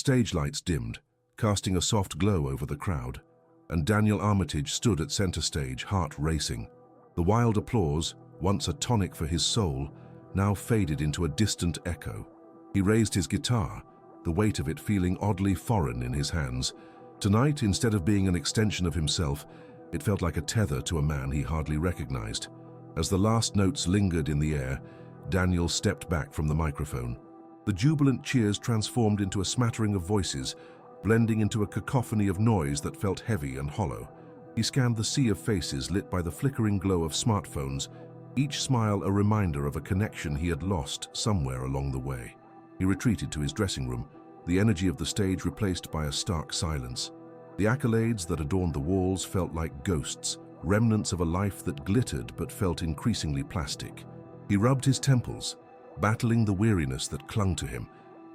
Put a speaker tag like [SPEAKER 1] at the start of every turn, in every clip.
[SPEAKER 1] Stage lights dimmed, casting a soft glow over the crowd, and Daniel Armitage stood at center stage, heart racing. The wild applause, once a tonic for his soul, now faded into a distant echo. He raised his guitar, the weight of it feeling oddly foreign in his hands. Tonight, instead of being an extension of himself, it felt like a tether to a man he hardly recognized. As the last notes lingered in the air, Daniel stepped back from the microphone. The jubilant cheers transformed into a smattering of voices, blending into a cacophony of noise that felt heavy and hollow. He scanned the sea of faces lit by the flickering glow of smartphones, each smile a reminder of a connection he had lost somewhere along the way. He retreated to his dressing room, the energy of the stage replaced by a stark silence. The accolades that adorned the walls felt like ghosts, remnants of a life that glittered but felt increasingly plastic. He rubbed his temples, battling the weariness that clung to him,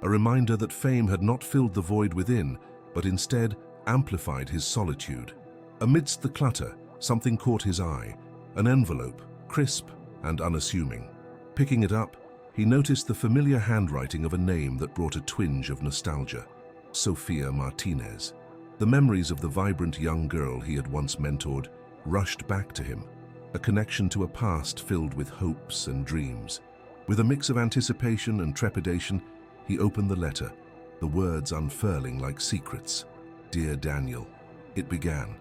[SPEAKER 1] a reminder that fame had not filled the void within, but instead amplified his solitude. Amidst the clutter, something caught his eye, an envelope, crisp and unassuming. Picking it up, he noticed the familiar handwriting of a name that brought a twinge of nostalgia: Sofia Martinez. The memories of the vibrant young girl he had once mentored rushed back to him, a connection to a past filled with hopes and dreams. With a mix of anticipation and trepidation, he opened the letter, the words unfurling like secrets. "Dear Daniel," it began,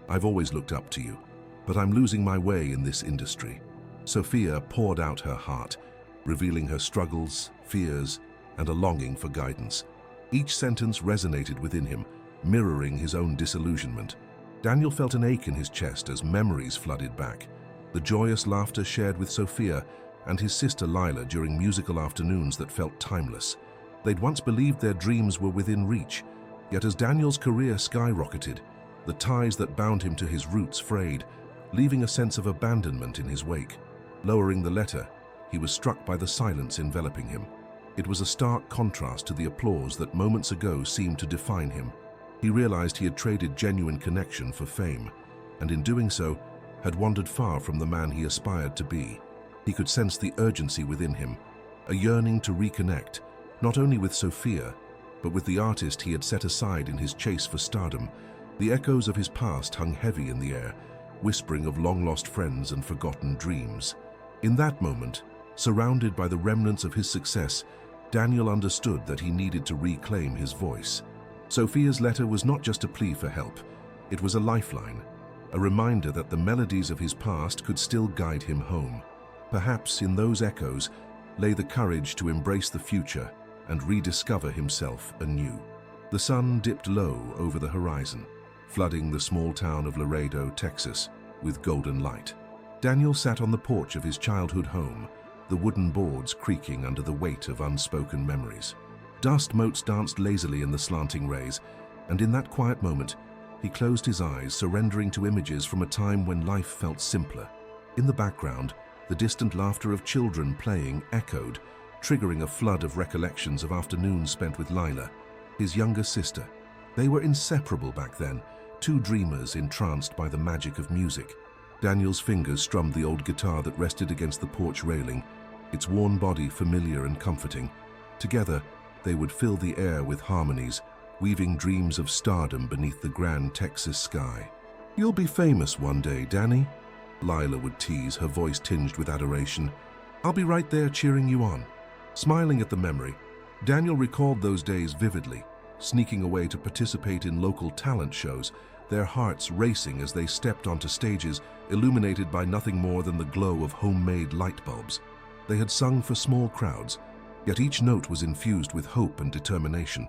[SPEAKER 1] "I've always looked up to you, but I'm losing my way in this industry." Sofia poured out her heart, revealing her struggles, fears, and a longing for guidance. Each sentence resonated within him, mirroring his own disillusionment. Daniel felt an ache in his chest as memories flooded back. The joyous laughter shared with Sofia and his sister Lila during musical afternoons that felt timeless. They'd once believed their dreams were within reach, yet as Daniel's career skyrocketed, the ties that bound him to his roots frayed, leaving a sense of abandonment in his wake. Lowering the letter, he was struck by the silence enveloping him. It was a stark contrast to the applause that moments ago seemed to define him. He realized he had traded genuine connection for fame, and in doing so, had wandered far from the man he aspired to be. He could sense the urgency within him, a yearning to reconnect, not only with Sofia, but with the artist he had set aside in his chase for stardom. The echoes of his past hung heavy in the air, whispering of long-lost friends and forgotten dreams. In that moment, surrounded by the remnants of his success, Daniel understood that he needed to reclaim his voice. Sofia's letter was not just a plea for help, it was a lifeline, a reminder that the melodies of his past could still guide him home. Perhaps in those echoes lay the courage to embrace the future and rediscover himself anew. The sun dipped low over the horizon, flooding the small town of Laredo, Texas, with golden light. Daniel sat on the porch of his childhood home, the wooden boards creaking under the weight of unspoken memories. Dust motes danced lazily in the slanting rays, and in that quiet moment, he closed his eyes, surrendering to images from a time when life felt simpler. In the background, the distant laughter of children playing echoed, triggering a flood of recollections of afternoons spent with Lila, his younger sister. They were inseparable back then, two dreamers entranced by the magic of music. Daniel's fingers strummed the old guitar that rested against the porch railing, its worn body familiar and comforting. Together, they would fill the air with harmonies, weaving dreams of stardom beneath the grand Texas sky. "You'll be famous one day, Danny," Lila would tease, her voice tinged with adoration. "I'll be right there cheering you on." Smiling at the memory, Daniel recalled those days vividly, sneaking away to participate in local talent shows, their hearts racing as they stepped onto stages illuminated by nothing more than the glow of homemade light bulbs. They had sung for small crowds, yet each note was infused with hope and determination.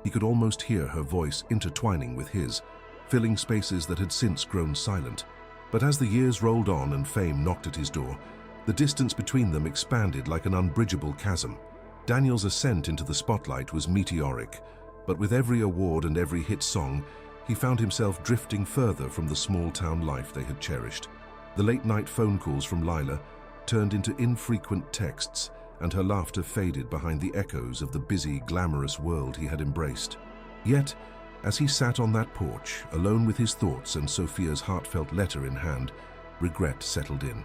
[SPEAKER 1] He could almost hear her voice intertwining with his, filling spaces that had since grown silent. But as the years rolled on and fame knocked at his door, the distance between them expanded like an unbridgeable chasm. Daniel's ascent into the spotlight was meteoric, but with every award and every hit song, he found himself drifting further from the small-town life they had cherished. The late-night phone calls from Lila turned into infrequent texts, and her laughter faded behind the echoes of the busy, glamorous world he had embraced. Yet, as he sat on that porch, alone with his thoughts and Sofia's heartfelt letter in hand, regret settled in.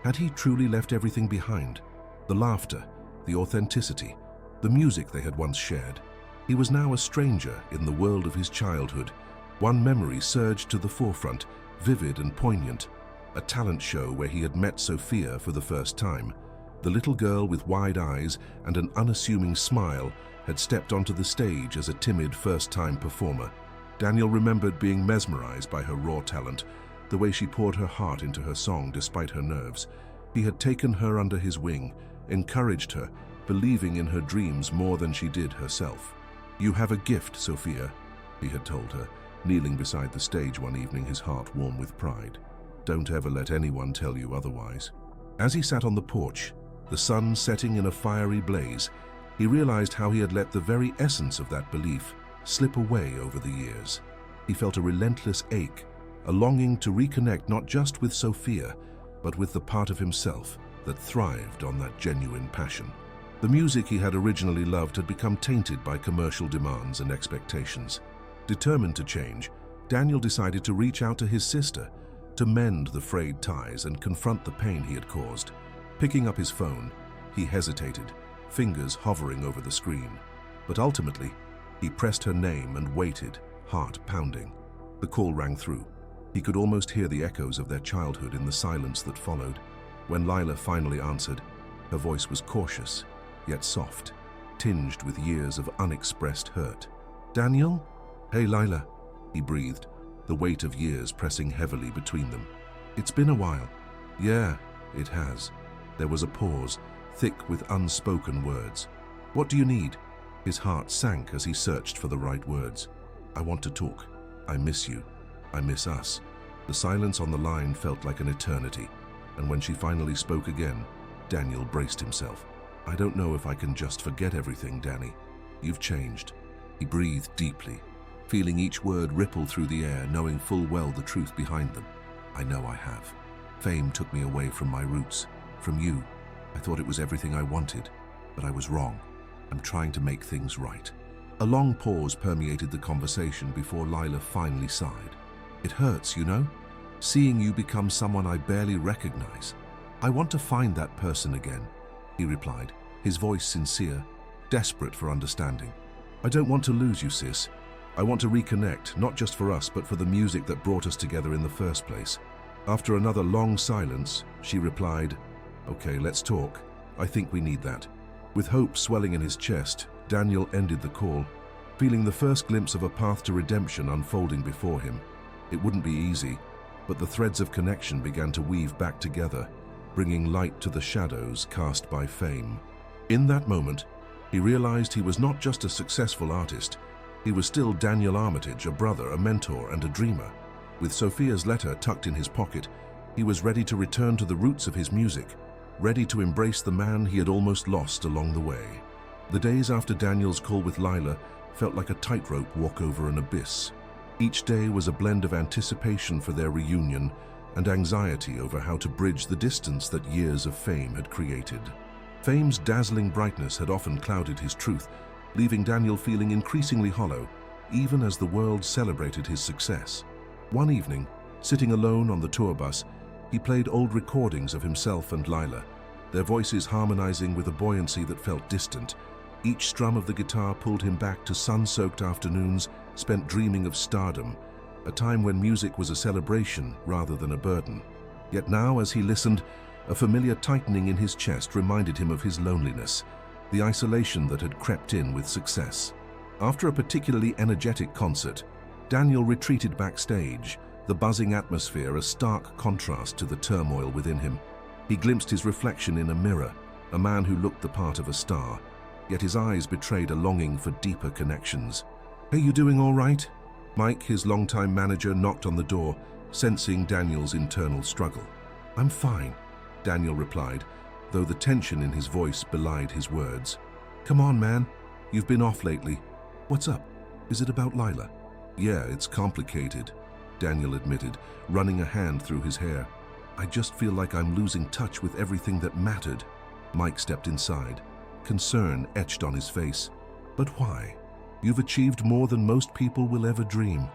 [SPEAKER 1] Had he truly left everything behind? The laughter, the authenticity, the music they had once shared. He was now a stranger in the world of his childhood. One memory surged to the forefront, vivid and poignant. A talent show where he had met Sophia for the first time. The little girl with wide eyes and an unassuming smile had stepped onto the stage as a timid first-time performer. Daniel remembered being mesmerized by her raw talent, the way she poured her heart into her song despite her nerves. He had taken her under his wing, encouraged her, believing in her dreams more than she did herself. "You have a gift, Sophia," he had told her, kneeling beside the stage one evening, his heart warm with pride. "Don't ever let anyone tell you otherwise." As he sat on the porch, the sun setting in a fiery blaze, he realized how he had let the very essence of that belief slip away over the years. He felt a relentless ache, a longing to reconnect not just with Sophia, but with the part of himself that thrived on that genuine passion. The music he had originally loved had become tainted by commercial demands and expectations. Determined to change, Daniel decided to reach out to his sister, to mend the frayed ties and confront the pain he had caused. Picking up his phone, he hesitated, fingers hovering over the screen. But ultimately, he pressed her name and waited, heart pounding. The call rang through. He could almost hear the echoes of their childhood in the silence that followed. When Lila finally answered, her voice was cautious, yet soft, tinged with years of unexpressed hurt. "Daniel?" "Hey, Lila," he breathed, the weight of years pressing heavily between them. "It's been a while." "Yeah, it has." There was a pause, thick with unspoken words. "What do you need?" His heart sank as he searched for the right words. "I want to talk. I miss you. I miss us." The silence on the line felt like an eternity, and when she finally spoke again, Daniel braced himself. "I don't know if I can just forget everything, Danny. You've changed." He breathed deeply, feeling each word ripple through the air, knowing full well the truth behind them. "I know I have. Fame took me away from my roots, from you. I thought it was everything I wanted, but I was wrong. I'm trying to make things right." A long pause permeated the conversation before Lila finally sighed. "It hurts, you know? Seeing you become someone I barely recognize. I want to find that person again," he replied, his voice sincere, desperate for understanding. "I don't want to lose you, sis. I want to reconnect, not just for us, but for the music that brought us together in the first place." After another long silence, she replied, "Okay, let's talk. I think we need that." With hope swelling in his chest, Daniel ended the call, feeling the first glimpse of a path to redemption unfolding before him. It wouldn't be easy, but the threads of connection began to weave back together, bringing light to the shadows cast by fame. In that moment, he realized he was not just a successful artist, he was still Daniel Armitage, a brother, a mentor, and a dreamer. With Sophia's letter tucked in his pocket, he was ready to return to the roots of his music, ready to embrace the man he had almost lost along the way. The days after Daniel's call with Lila felt like a tightrope walk over an abyss. Each day was a blend of anticipation for their reunion and anxiety over how to bridge the distance that years of fame had created. Fame's dazzling brightness had often clouded his truth, leaving Daniel feeling increasingly hollow, even as the world celebrated his success. One evening, sitting alone on the tour bus, he played old recordings of himself and Lila, their voices harmonizing with a buoyancy that felt distant. Each strum of the guitar pulled him back to sun-soaked afternoons spent dreaming of stardom, a time when music was a celebration rather than a burden. Yet now, as he listened, a familiar tightening in his chest reminded him of his loneliness, the isolation that had crept in with success. After a particularly energetic concert, Daniel retreated backstage, the buzzing atmosphere a stark contrast to the turmoil within him. He glimpsed his reflection in a mirror, a man who looked the part of a star, yet his eyes betrayed a longing for deeper connections. "Are you doing all right?" Mike, his longtime manager, knocked on the door, sensing Daniel's internal struggle. "I'm fine," Daniel replied, though the tension in his voice belied his words. "Come on, man. You've been off lately. What's up? Is it about Lila?" "Yeah, it's complicated," Daniel admitted, running a hand through his hair. "I just feel like I'm losing touch with everything that mattered." Mike stepped inside, concern etched on his face. "But why? You've achieved more than most people will ever dream.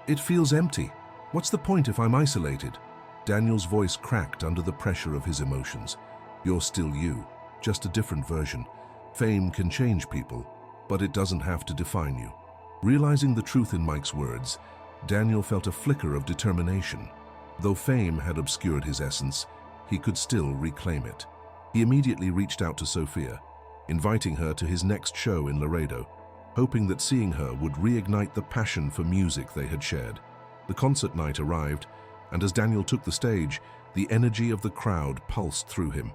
[SPEAKER 1] It feels empty. What's the point if I'm isolated?" Daniel's voice cracked under the pressure of his emotions. "You're still you, just a different version. Fame can change people, but it doesn't have to define you. Realizing the truth in Mike's words, Daniel felt a flicker of determination. Though fame had obscured his essence, he could still reclaim it. He immediately reached out to Sophia, inviting her to his next show in Laredo, hoping that seeing her would reignite the passion for music they had shared. The concert night arrived, and as Daniel took the stage, the energy of the crowd pulsed through him.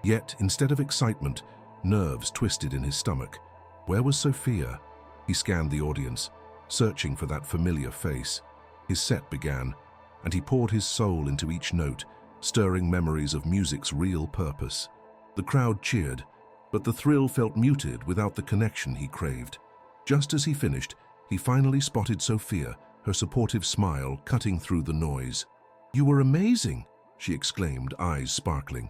[SPEAKER 1] Yet, instead of excitement, nerves twisted in his stomach. Where was Sophia? He scanned the audience, searching for that familiar face. His set began, and he poured his soul into each note, stirring memories of music's real purpose. The crowd cheered, but the thrill felt muted without the connection he craved. Just as he finished, he finally spotted Sophia, her supportive smile cutting through the noise. "You were amazing," she exclaimed, eyes sparkling.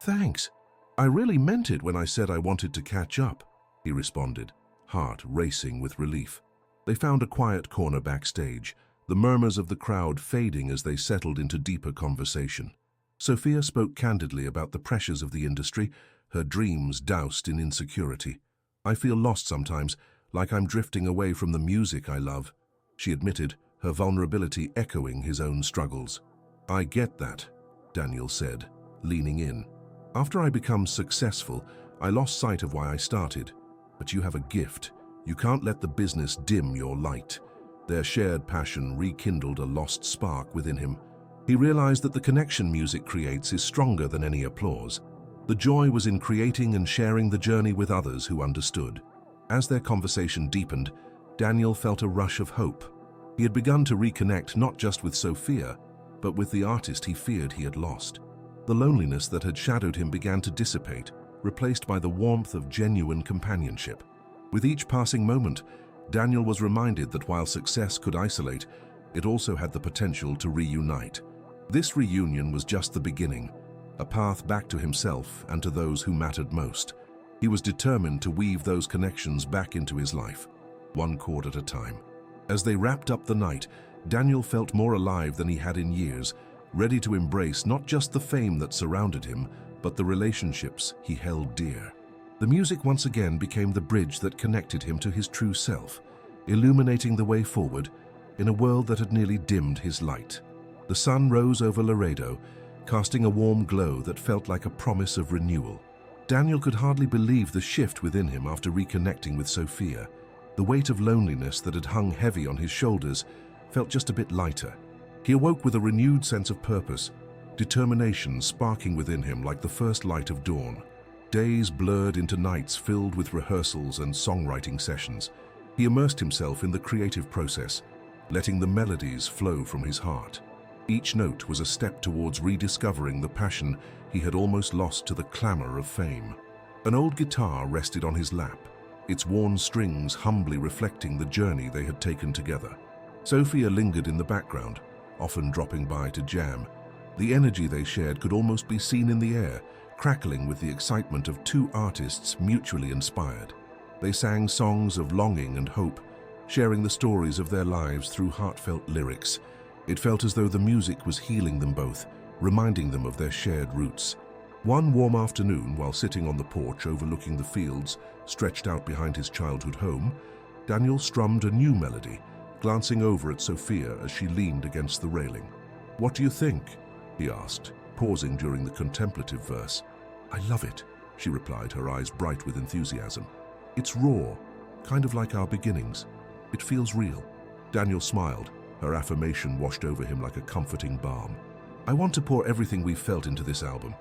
[SPEAKER 1] "Thanks. I really meant it when I said I wanted to catch up," he responded, heart racing with relief. They found a quiet corner backstage, the murmurs of the crowd fading as they settled into deeper conversation. Sophia spoke candidly about the pressures of the industry, her dreams doused in insecurity. "I feel lost sometimes, like I'm drifting away from the music I love," she admitted, her vulnerability echoing his own struggles. "I get that," Daniel said, leaning in. "After I become successful, I lost sight of why I started. But you have a gift. You can't let the business dim your light." Their shared passion rekindled a lost spark within him. He realized that the connection music creates is stronger than any applause. The joy was in creating and sharing the journey with others who understood. As their conversation deepened, Daniel felt a rush of hope. He had begun to reconnect not just with Sophia, but with the artist he feared he had lost. The loneliness that had shadowed him began to dissipate, replaced by the warmth of genuine companionship. With each passing moment, Daniel was reminded that while success could isolate, it also had the potential to reunite. This reunion was just the beginning, a path back to himself and to those who mattered most. He was determined to weave those connections back into his life, one chord at a time. As they wrapped up the night, Daniel felt more alive than he had in years, ready to embrace not just the fame that surrounded him, but the relationships he held dear. The music once again became the bridge that connected him to his true self, illuminating the way forward in a world that had nearly dimmed his light. The sun rose over Laredo, casting a warm glow that felt like a promise of renewal. Daniel could hardly believe the shift within him after reconnecting with Sophia. The weight of loneliness that had hung heavy on his shoulders felt just a bit lighter. He awoke with a renewed sense of purpose, determination sparking within him like the first light of dawn. Days blurred into nights filled with rehearsals and songwriting sessions. He immersed himself in the creative process, letting the melodies flow from his heart. Each note was a step towards rediscovering the passion he had almost lost to the clamor of fame. An old guitar rested on his lap, its worn strings humbly reflecting the journey they had taken together. Sophia lingered in the background, often dropping by to jam. The energy they shared could almost be seen in the air, crackling with the excitement of two artists mutually inspired. They sang songs of longing and hope, sharing the stories of their lives through heartfelt lyrics. It felt as though the music was healing them both, reminding them of their shared roots. One warm afternoon, while sitting on the porch overlooking the fields stretched out behind his childhood home, Daniel strummed a new melody, glancing over at Sophia as she leaned against the railing. "What do you think?" he asked, pausing during the contemplative verse. "I love it," she replied, her eyes bright with enthusiasm. "It's raw, kind of like our beginnings. It feels real." Daniel smiled, her affirmation washed over him like a comforting balm. "I want to pour everything we've felt into this album.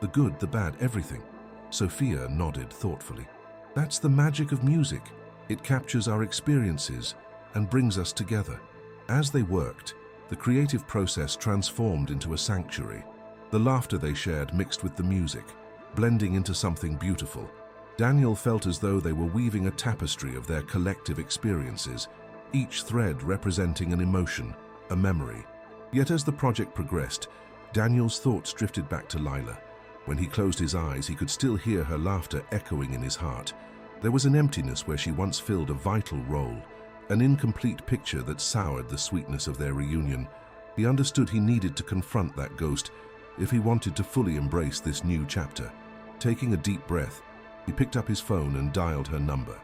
[SPEAKER 1] The good, the bad, everything." Sophia nodded thoughtfully. "That's the magic of music. It captures our experiences and brings us together." As they worked, the creative process transformed into a sanctuary. The laughter they shared mixed with the music, blending into something beautiful. Daniel felt as though they were weaving a tapestry of their collective experiences, each thread representing an emotion, a memory. Yet as the project progressed, Daniel's thoughts drifted back to Lila. When he closed his eyes, he could still hear her laughter echoing in his heart. There was an emptiness where she once filled a vital role, an incomplete picture that soured the sweetness of their reunion. He understood he needed to confront that ghost if he wanted to fully embrace this new chapter. Taking a deep breath, he picked up his phone and dialed her number.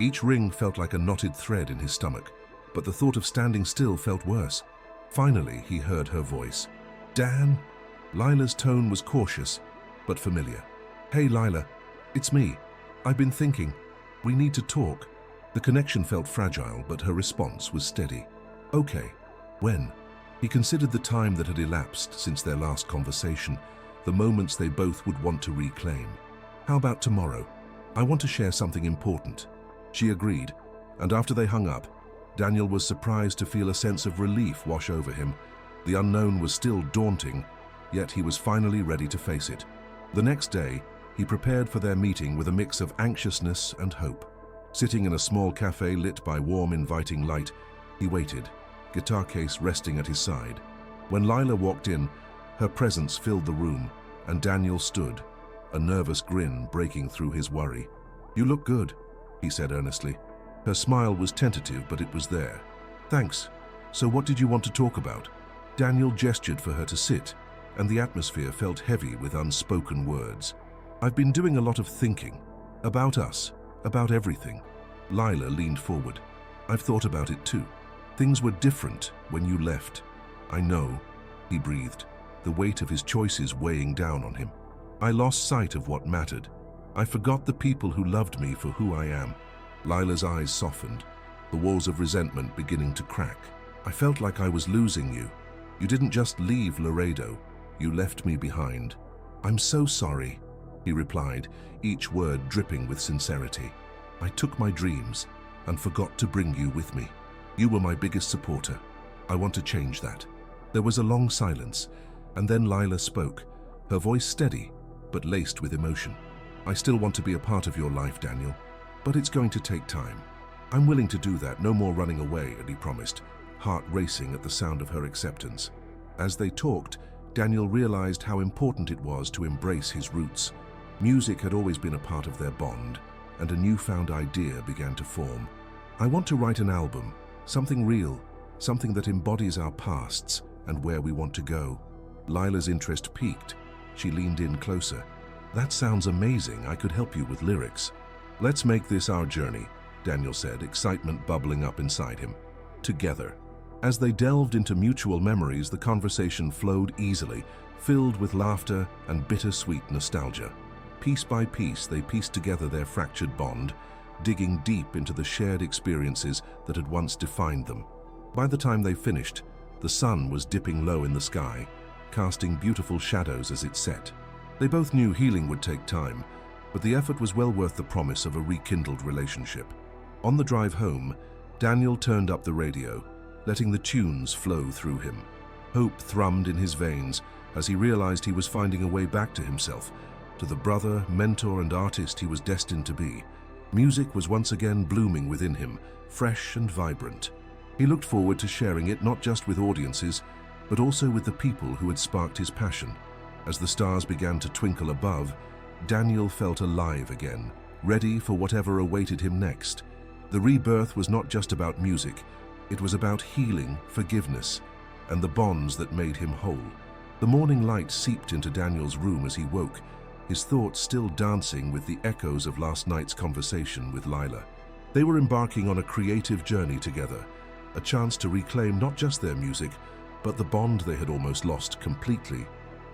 [SPEAKER 1] Each ring felt like a knotted thread in his stomach, but the thought of standing still felt worse. Finally, he heard her voice. "Dan?" Lila's tone was cautious, but familiar. "Hey, Lila, it's me. I've been thinking. We need to talk." The connection felt fragile, but her response was steady. "Okay. When?" He considered the time that had elapsed since their last conversation, the moments they both would want to reclaim. "How about tomorrow? I want to share something important." She agreed, and after they hung up, Daniel was surprised to feel a sense of relief wash over him. The unknown was still daunting, yet he was finally ready to face it. The next day, he prepared for their meeting with a mix of anxiousness and hope. Sitting in a small cafe lit by warm, inviting light, he waited, guitar case resting at his side. When Lila walked in, her presence filled the room, and Daniel stood, a nervous grin breaking through his worry. "You look good," he said earnestly. Her smile was tentative, but it was there. "Thanks. So what did you want to talk about?" Daniel gestured for her to sit, and the atmosphere felt heavy with unspoken words. "I've been doing a lot of thinking. About us. About everything." Lila leaned forward. "I've thought about it too. Things were different when you left." "I know," he breathed, the weight of his choices weighing down on him. "I lost sight of what mattered. I forgot the people who loved me for who I am." Lila's eyes softened, the walls of resentment beginning to crack. "I felt like I was losing you. You didn't just leave Laredo, you left me behind." "I'm so sorry," he replied, each word dripping with sincerity. "I took my dreams and forgot to bring you with me. You were my biggest supporter. I want to change that." There was a long silence, and then Lila spoke, her voice steady, but laced with emotion. "I still want to be a part of your life, Daniel, but it's going to take time. I'm willing to do that, no more running away," he promised, heart racing at the sound of her acceptance. As they talked, Daniel realized how important it was to embrace his roots. Music had always been a part of their bond, and a newfound idea began to form. "I want to write an album, something real, something that embodies our pasts and where we want to go." Lila's interest piqued. She leaned in closer. "That sounds amazing. I could help you with lyrics." "Let's make this our journey," Daniel said, excitement bubbling up inside him. "Together." As they delved into mutual memories, the conversation flowed easily, filled with laughter and bittersweet nostalgia. Piece by piece, they pieced together their fractured bond, digging deep into the shared experiences that had once defined them. By the time they finished, the sun was dipping low in the sky, casting beautiful shadows as it set. They both knew healing would take time, but the effort was well worth the promise of a rekindled relationship. On the drive home, Daniel turned up the radio, letting the tunes flow through him. Hope thrummed in his veins as he realized he was finding a way back to himself, to the brother, mentor, and artist he was destined to be. Music was once again blooming within him, fresh and vibrant. He looked forward to sharing it not just with audiences, but also with the people who had sparked his passion. As the stars began to twinkle above, Daniel felt alive again, ready for whatever awaited him next. The rebirth was not just about music, it was about healing, forgiveness, and the bonds that made him whole. The morning light seeped into Daniel's room as he woke, his thoughts still dancing with the echoes of last night's conversation with Lila. They were embarking on a creative journey together, a chance to reclaim not just their music, but the bond they had almost lost completely.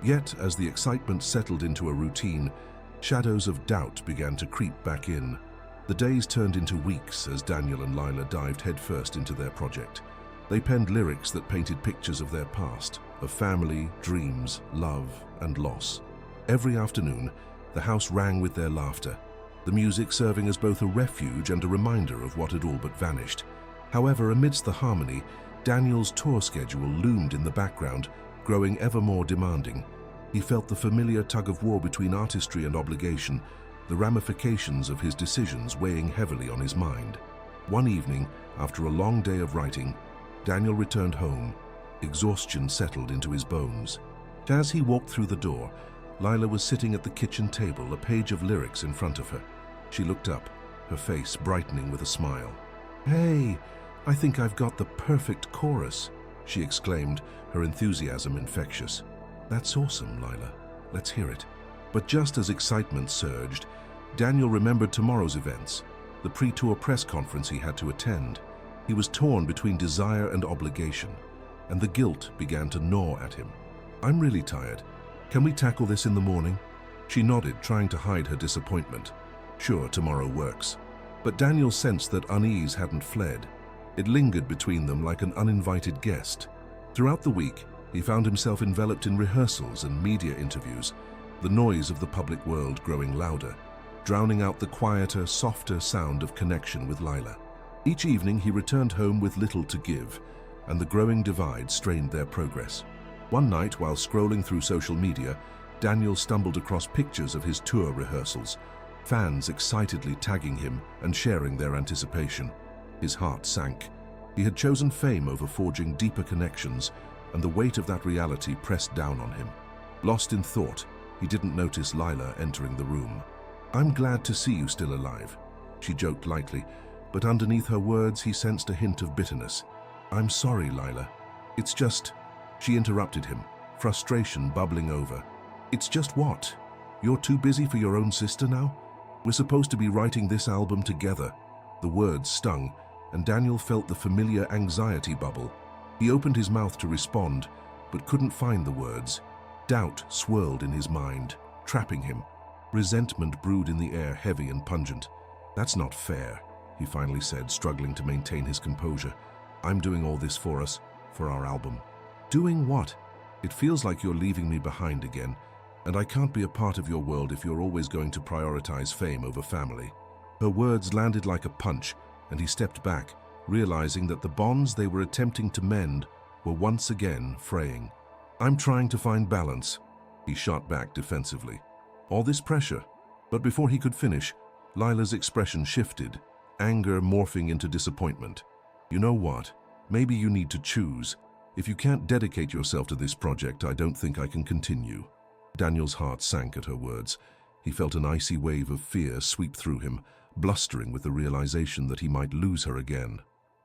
[SPEAKER 1] Yet, as the excitement settled into a routine, shadows of doubt began to creep back in. The days turned into weeks as Daniel and Lila dived headfirst into their project. They penned lyrics that painted pictures of their past, of family, dreams, love, and loss. Every afternoon, the house rang with their laughter, the music serving as both a refuge and a reminder of what had all but vanished. However, amidst the harmony, Daniel's tour schedule loomed in the background, growing ever more demanding. He felt the familiar tug-of-war between artistry and obligation, the ramifications of his decisions weighing heavily on his mind. One evening, after a long day of writing, Daniel returned home. Exhaustion settled into his bones. As he walked through the door, Lila was sitting at the kitchen table, a page of lyrics in front of her. She looked up, her face brightening with a smile. "Hey, I think I've got the perfect chorus," she exclaimed, her enthusiasm infectious. "That's awesome, Lila. Let's hear it." But just as excitement surged, Daniel remembered tomorrow's events. the pre-tour press conference he had to attend. He was torn between desire and obligation, and the guilt began to gnaw at him. "I'm really tired. Can we tackle this in the morning?" She nodded, trying to hide her disappointment. Sure, tomorrow works. But Daniel sensed that unease hadn't fled. It lingered between them like an uninvited guest. Throughout the week, he found himself enveloped in rehearsals and media interviews, the noise of the public world growing louder, drowning out the quieter, softer sound of connection with Lila. Each evening he returned home with little to give, and the growing divide strained their progress. One night, while scrolling through social media, Daniel stumbled across pictures of his tour rehearsals, fans excitedly tagging him and sharing their anticipation. His heart sank. He had chosen fame over forging deeper connections, and the weight of that reality pressed down on him. Lost in thought, he didn't notice Lila entering the room. "I'm glad to see you still alive," she joked lightly, but underneath her words he sensed a hint of bitterness. "I'm sorry, Lila. It's just..." She interrupted him, frustration bubbling over. "It's just what? You're too busy for your own sister now? We're supposed to be writing this album together." The words stung, and Daniel felt the familiar anxiety bubble. He opened his mouth to respond, but couldn't find the words. Doubt swirled in his mind, trapping him. Resentment brewed in the air, heavy and pungent. "That's not fair," he finally said, struggling to maintain his composure. "I'm doing all this for us, for our album." "Doing what? It feels like you're leaving me behind again, and I can't be a part of your world if you're always going to prioritize fame over family." Her words landed like a punch, and he stepped back, realizing that the bonds they were attempting to mend were once again fraying. "I'm trying to find balance," he shot back defensively. "All this pressure." But before he could finish, Lila's expression shifted, anger morphing into disappointment. "You know what? Maybe you need to choose. If you can't dedicate yourself to this project, I don't think I can continue." Daniel's heart sank at her words. He felt an icy wave of fear sweep through him, blustering with the realization that he might lose her again.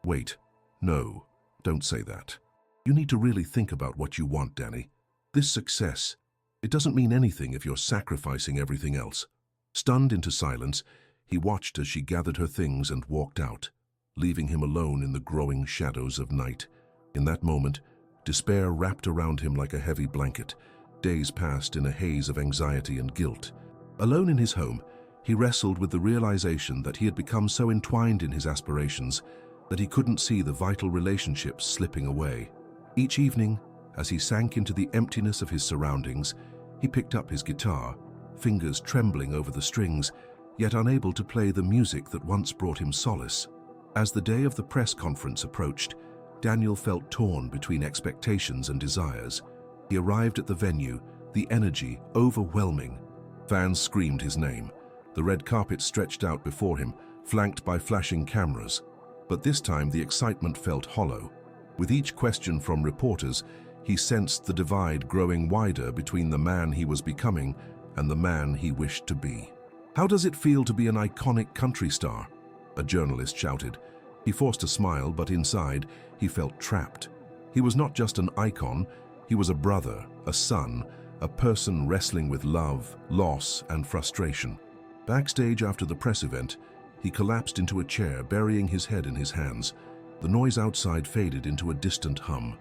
[SPEAKER 1] "Wait. No, don't say that. You need to really think about what you want, Danny. This success, it doesn't mean anything if you're sacrificing everything else." Stunned into silence, he watched as she gathered her things and walked out, leaving him alone in the growing shadows of night. In that moment, despair wrapped around him like a heavy blanket. Days passed in a haze of anxiety and guilt. Alone in his home, he wrestled with the realization that he had become so entwined in his aspirations that he couldn't see the vital relationships slipping away. Each evening, as he sank into the emptiness of his surroundings, he picked up his guitar, fingers trembling over the strings, yet unable to play the music that once brought him solace. As the day of the press conference approached, Daniel felt torn between expectations and desires. He arrived at the venue, the energy overwhelming. Fans screamed his name. The red carpet stretched out before him, flanked by flashing cameras. But this time the excitement felt hollow. With each question from reporters, he sensed the divide growing wider between the man he was becoming and the man he wished to be. "How does it feel to be an iconic country star?" a journalist shouted. He forced a smile, but inside, he felt trapped. He was not just an icon, he was a brother, a son, a person wrestling with love, loss, and frustration. Backstage after the press event, he collapsed into a chair, burying his head in his hands. The noise outside faded into a distant hum.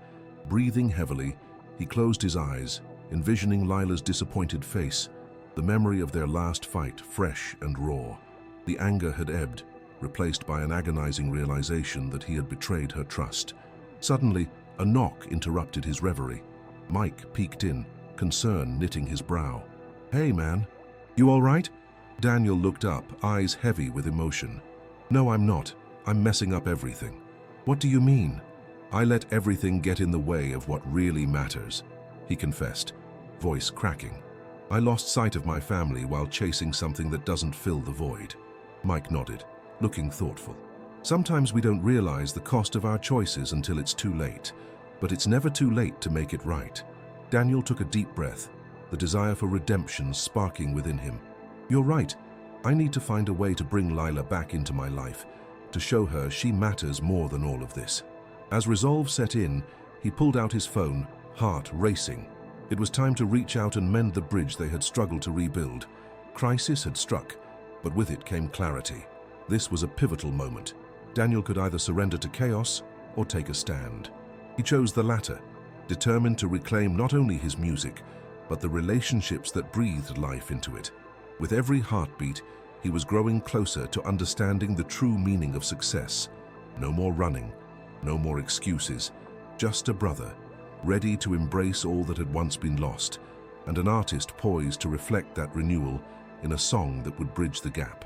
[SPEAKER 1] Breathing heavily, he closed his eyes, envisioning Lila's disappointed face, the memory of their last fight fresh and raw. The anger had ebbed, replaced by an agonizing realization that he had betrayed her trust. Suddenly, a knock interrupted his reverie. Mike peeked in, concern knitting his brow. "Hey, man. You all right?" Daniel looked up, eyes heavy with emotion. "No, I'm not. I'm messing up everything." "What do you mean?" "I let everything get in the way of what really matters," he confessed, voice cracking. "I lost sight of my family while chasing something that doesn't fill the void." Mike nodded, looking thoughtful. "Sometimes we don't realize the cost of our choices until it's too late, but it's never too late to make it right." Daniel took a deep breath, the desire for redemption sparking within him. "You're right. I need to find a way to bring Lila back into my life, to show her she matters more than all of this." As resolve set in, he pulled out his phone, heart racing. It was time to reach out and mend the bridge they had struggled to rebuild. Crisis had struck, but with it came clarity. This was a pivotal moment. Daniel could either surrender to chaos or take a stand. He chose the latter, determined to reclaim not only his music, but the relationships that breathed life into it. With every heartbeat, he was growing closer to understanding the true meaning of success. No more running, no more excuses, just a brother, ready to embrace all that had once been lost, and an artist poised to reflect that renewal in a song that would bridge the gap.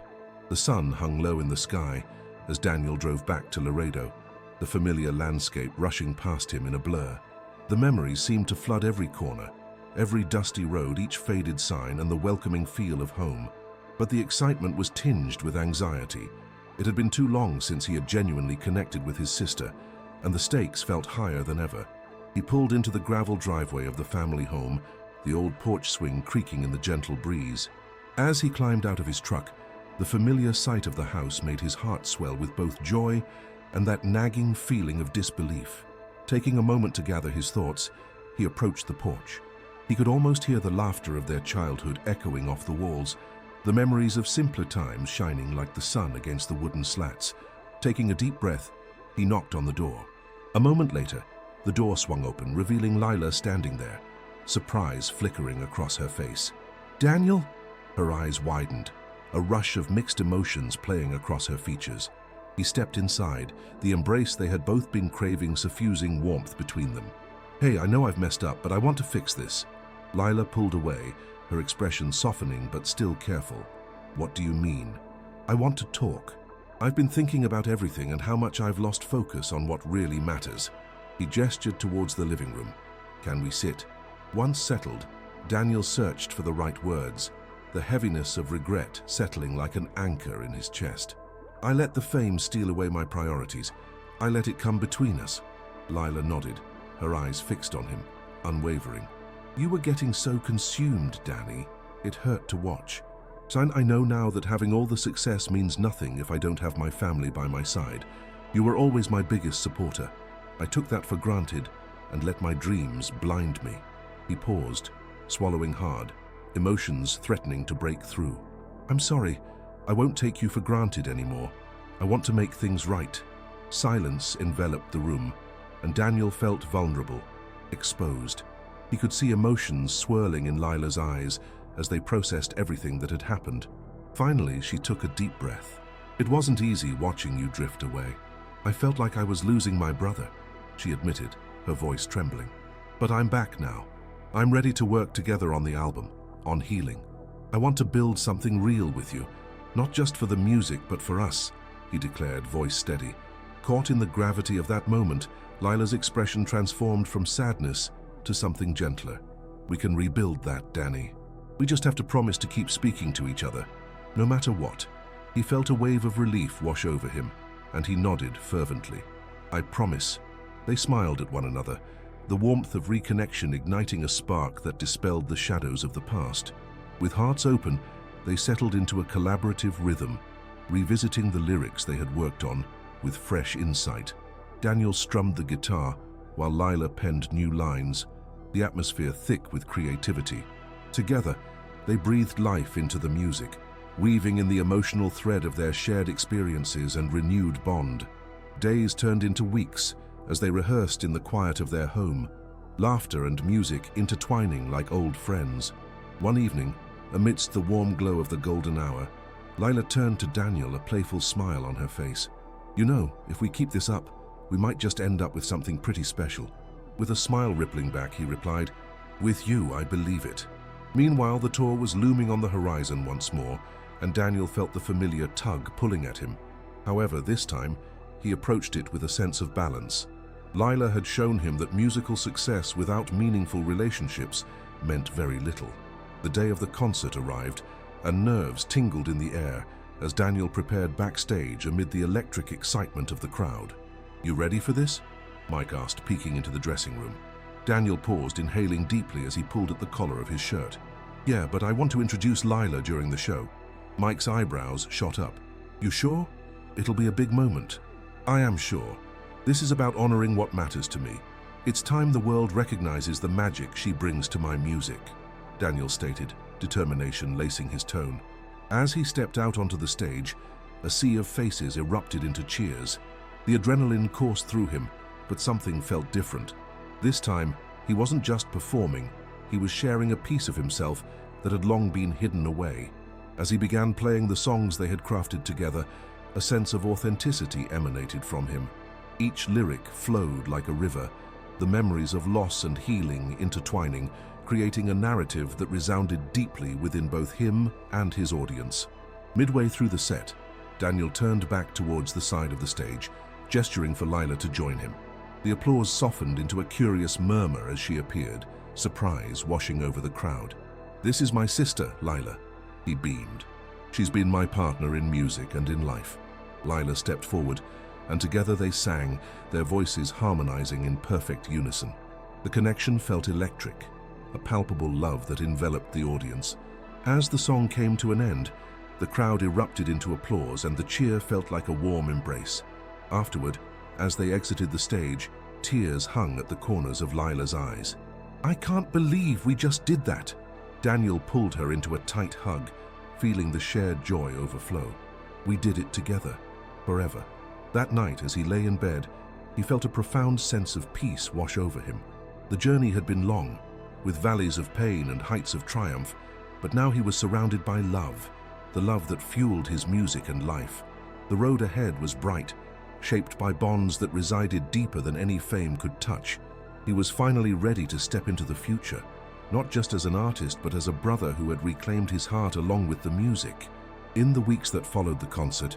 [SPEAKER 1] The sun hung low in the sky as Daniel drove back to Laredo, the familiar landscape rushing past him in a blur. The memories seemed to flood every corner, every dusty road, each faded sign, and the welcoming feel of home. But the excitement was tinged with anxiety. It had been too long since he had genuinely connected with his sister, and the stakes felt higher than ever. He pulled into the gravel driveway of the family home, the old porch swing creaking in the gentle breeze. As he climbed out of his truck, the familiar sight of the house made his heart swell with both joy and that nagging feeling of disbelief. Taking a moment to gather his thoughts, he approached the porch. He could almost hear the laughter of their childhood echoing off the walls, the memories of simpler times shining like the sun against the wooden slats. Taking a deep breath, he knocked on the door. A moment later, the door swung open, revealing Lila standing there, surprise flickering across her face. "Daniel?" Her eyes widened, a rush of mixed emotions playing across her features. He stepped inside, the embrace they had both been craving suffusing warmth between them. "Hey, I know I've messed up, but I want to fix this." Lila pulled away, her expression softening but still careful. "What do you mean?" "I want to talk. I've been thinking about everything and how much I've lost focus on what really matters." He gestured towards the living room. "Can we sit?" Once settled, Daniel searched for the right words, the heaviness of regret settling like an anchor in his chest. "I let the fame steal away my priorities. I let it come between us." Lila nodded, her eyes fixed on him, unwavering. "You were getting so consumed, Danny. It hurt to watch. I know now that having all the success means nothing if I don't have my family by my side. You were always my biggest supporter. I took that for granted and let my dreams blind me." He paused, swallowing hard, emotions threatening to break through. "I'm sorry. I won't take you for granted anymore. I want to make things right." Silence enveloped the room, and Daniel felt vulnerable, exposed. He could see emotions swirling in Lila's eyes as they processed everything that had happened. Finally, she took a deep breath. "It wasn't easy watching you drift away. I felt like I was losing my brother," she admitted, her voice trembling. "But I'm back now. I'm ready to work together on the album, on healing. I want to build something real with you, not just for the music but for us," he declared, voice steady. Caught in the gravity of that moment, Lila's expression transformed from sadness to something gentler. "We can rebuild that, Danny. We just have to promise to keep speaking to each other, no matter what." He felt a wave of relief wash over him, and he nodded fervently. "I promise." They smiled at one another, the warmth of reconnection igniting a spark that dispelled the shadows of the past. With hearts open, they settled into a collaborative rhythm, revisiting the lyrics they had worked on with fresh insight. Daniel strummed the guitar, while Lila penned new lines, the atmosphere thick with creativity. Together, they breathed life into the music, weaving in the emotional thread of their shared experiences and renewed bond. Days turned into weeks as they rehearsed in the quiet of their home, laughter and music intertwining like old friends. One evening, amidst the warm glow of the golden hour, Lila turned to Daniel, a playful smile on her face. "You know, if we keep this up, we might just end up with something pretty special." With a smile rippling back, he replied, "With you, I believe it." Meanwhile, the tour was looming on the horizon once more, and Daniel felt the familiar tug pulling at him. However, this time, he approached it with a sense of balance. Lila had shown him that musical success without meaningful relationships meant very little. The day of the concert arrived, and nerves tingled in the air as Daniel prepared backstage amid the electric excitement of the crowd. "You ready for this?" Mike asked, peeking into the dressing room. Daniel paused, inhaling deeply as he pulled at the collar of his shirt. "Yeah, but I want to introduce Lila during the show." Mike's eyebrows shot up. "You sure? It'll be a big moment." "I am sure. This is about honoring what matters to me. It's time the world recognizes the magic she brings to my music," Daniel stated, determination lacing his tone. As he stepped out onto the stage, A sea of faces erupted into cheers. The adrenaline coursed through him, but something felt different. This time, he wasn't just performing, he was sharing a piece of himself that had long been hidden away. As he began playing the songs they had crafted together, a sense of authenticity emanated from him. Each lyric flowed like a river, the memories of loss and healing intertwining, creating a narrative that resounded deeply within both him and his audience. Midway through the set, Daniel turned back towards the side of the stage, gesturing for Lila to join him. The applause softened into a curious murmur as she appeared, surprise washing over the crowd. "This is my sister, Lila," he beamed. "She's been my partner in music and in life." Lila stepped forward, and together they sang, their voices harmonizing in perfect unison. The connection felt electric, a palpable love that enveloped the audience. As the song came to an end, the crowd erupted into applause and the cheer felt like a warm embrace. Afterward, as they exited the stage, tears hung at the corners of Lila's eyes. "I can't believe we just did that." Daniel pulled her into a tight hug, feeling the shared joy overflow. "We did it together, forever." That night, as he lay in bed, he felt a profound sense of peace wash over him. The journey had been long, with valleys of pain and heights of triumph, but now he was surrounded by love, the love that fueled his music and life. The road ahead was bright, shaped by bonds that resided deeper than any fame could touch. He was finally ready to step into the future, not just as an artist, but as a brother who had reclaimed his heart along with the music. In the weeks that followed the concert,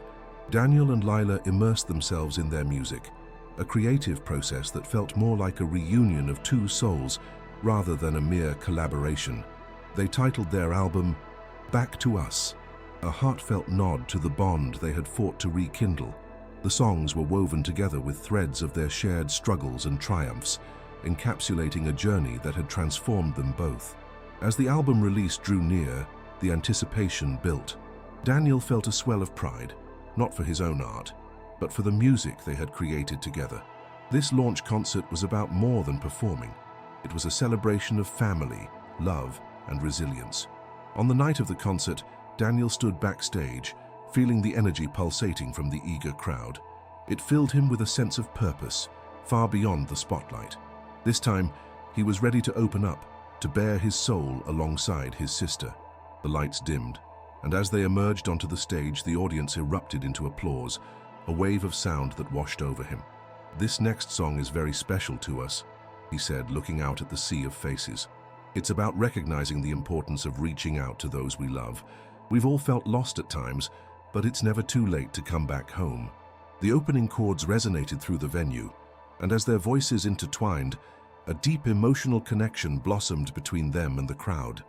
[SPEAKER 1] Daniel and Lila immersed themselves in their music, a creative process that felt more like a reunion of two souls rather than a mere collaboration. They titled their album "Back to Us," a heartfelt nod to the bond they had fought to rekindle. The songs were woven together with threads of their shared struggles and triumphs, encapsulating a journey that had transformed them both. As the album release drew near, the anticipation built. Daniel felt a swell of pride, not for his own art, but for the music they had created together. This launch concert was about more than performing. It was a celebration of family, love, and resilience. On the night of the concert, Daniel stood backstage, feeling the energy pulsating from the eager crowd. It filled him with a sense of purpose, far beyond the spotlight. This time, he was ready to open up, to bare his soul alongside his sister. The lights dimmed, and as they emerged onto the stage, the audience erupted into applause, a wave of sound that washed over him. "This next song is very special to us," he said, looking out at the sea of faces. "It's about recognizing the importance of reaching out to those we love. We've all felt lost at times, but it's never too late to come back home." The opening chords resonated through the venue, and as their voices intertwined, a deep emotional connection blossomed between them and the crowd.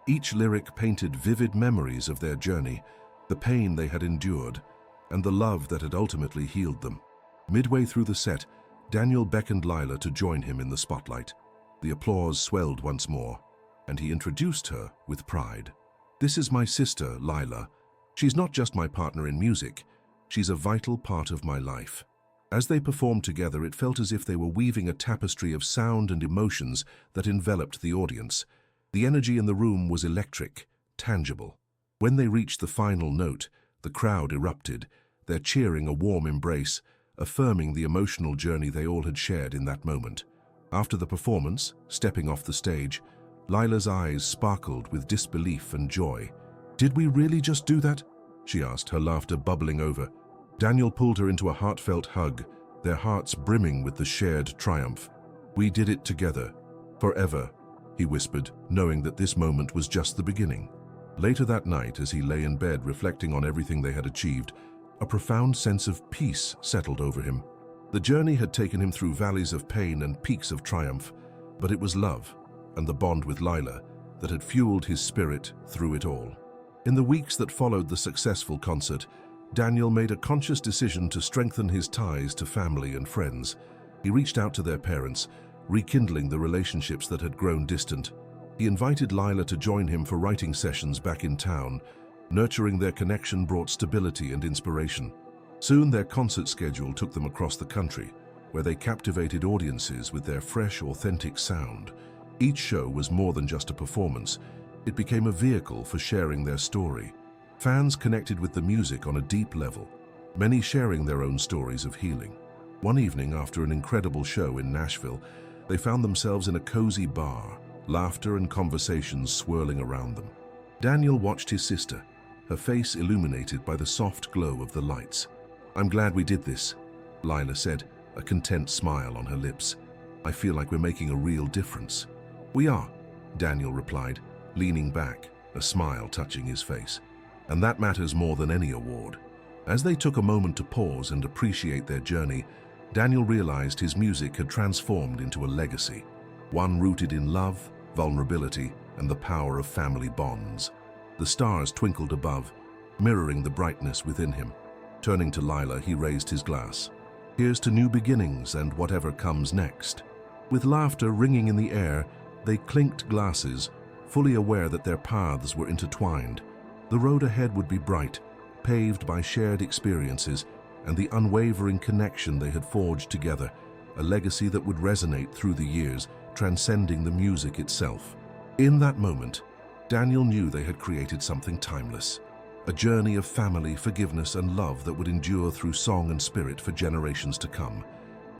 [SPEAKER 1] Each lyric painted vivid memories of their journey, the pain they had endured, and the love that had ultimately healed them. Midway through the set, Daniel beckoned Lila to join him in the spotlight. The applause swelled once more, and he introduced her with pride. "This is my sister, Lila. She's not just my partner in music, she's a vital part of my life." As they performed together, it felt as if they were weaving a tapestry of sound and emotions that enveloped the audience. The energy in the room was electric, tangible. When they reached the final note, the crowd erupted, their cheering a warm embrace, affirming the emotional journey they all had shared in that moment. After the performance, stepping off the stage, Lila's eyes sparkled with disbelief and joy. "Did we really just do that?" she asked, her laughter bubbling over. Daniel pulled her into a heartfelt hug, their hearts brimming with the shared triumph. "We did it together, forever," he whispered, knowing that this moment was just the beginning. Later that night, as he lay in bed reflecting on everything they had achieved, a profound sense of peace settled over him. The journey had taken him through valleys of pain and peaks of triumph, but it was love and the bond with Lila that had fueled his spirit through it all. In the weeks that followed the successful concert, Daniel made a conscious decision to strengthen his ties to family and friends. He reached out to their parents, rekindling the relationships that had grown distant. He invited Lila to join him for writing sessions back in town. Nurturing their connection brought stability and inspiration. Soon their concert schedule took them across the country, where they captivated audiences with their fresh, authentic sound. Each show was more than just a performance. It became a vehicle for sharing their story, Fans connected with the music on a deep level, many sharing their own stories of healing. One evening, after an incredible show in Nashville, they found themselves in a cozy bar, laughter and conversations swirling around them. Daniel watched his sister, her face illuminated by the soft glow of the lights. "I'm glad we did this," Lila said, a content smile on her lips. "I feel like we're making a real difference." "We are," Daniel replied, leaning back, a smile touching his face. "And that matters more than any award." As they took a moment to pause and appreciate their journey, Daniel realized his music had transformed into a legacy, one rooted in love, vulnerability, and the power of family bonds. The stars twinkled above, mirroring the brightness within him. Turning to Lila, he raised his glass. "Here's to new beginnings and whatever comes next." With laughter ringing in the air, they clinked glasses, fully aware that their paths were intertwined. The road ahead would be bright, paved by shared experiences and the unwavering connection they had forged together, a legacy that would resonate through the years, transcending the music itself. In that moment, Daniel knew they had created something timeless, a journey of family, forgiveness, and love that would endure through song and spirit for generations to come.